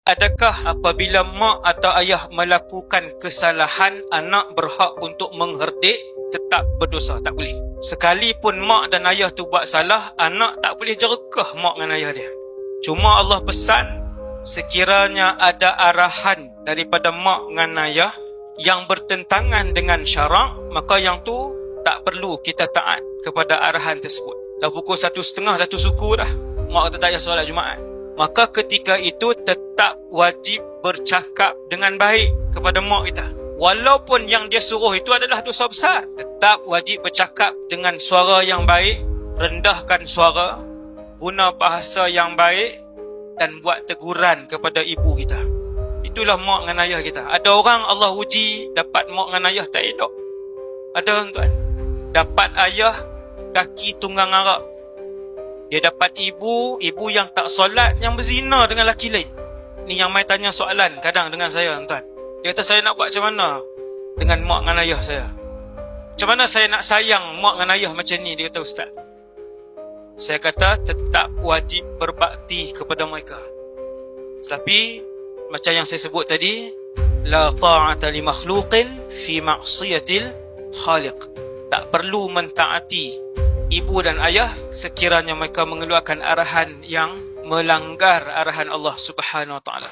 Adakah apabila mak atau ayah melakukan kesalahan, anak berhak untuk mengherdik? Tetap berdosa, tak boleh. Sekalipun mak dan ayah tu buat salah, anak tak boleh jerkah mak dan ayah dia. Cuma Allah pesan, sekiranya ada arahan daripada mak dan ayah yang bertentangan dengan syarak, maka yang tu tak perlu kita taat kepada arahan tersebut. Dah pukul 1:30, satu suku dah, mak kata tak payah solat Jumaat. Maka ketika itu tetap wajib bercakap dengan baik kepada mak kita. Walaupun yang dia suruh itu adalah dosa besar, tetap wajib bercakap dengan suara yang baik, rendahkan suara, guna bahasa yang baik dan buat teguran kepada ibu kita. Itulah mak dengan ayah kita. Ada orang Allah uji dapat mak dengan ayah tak elok. Ada orang tuan dapat ayah kaki tunggang Arab. Dia dapat ibu yang tak solat, yang berzina dengan lelaki lain. Ni yang mai tanya soalan kadang dengan saya, tuan. Dia kata, saya nak buat macam mana dengan mak dengan ayah saya? Macam mana saya nak sayang mak dengan ayah macam ni? Dia kata, ustaz. Saya kata, tetap wajib berbakti kepada mereka. Tapi macam yang saya sebut tadi, la ta'ata li makhluqin fi ma'siyatil khaliq. Tak perlu mentaati ibu dan ayah sekiranya mereka mengeluarkan arahan yang melanggar arahan Allah Subhanahu Wa Taala.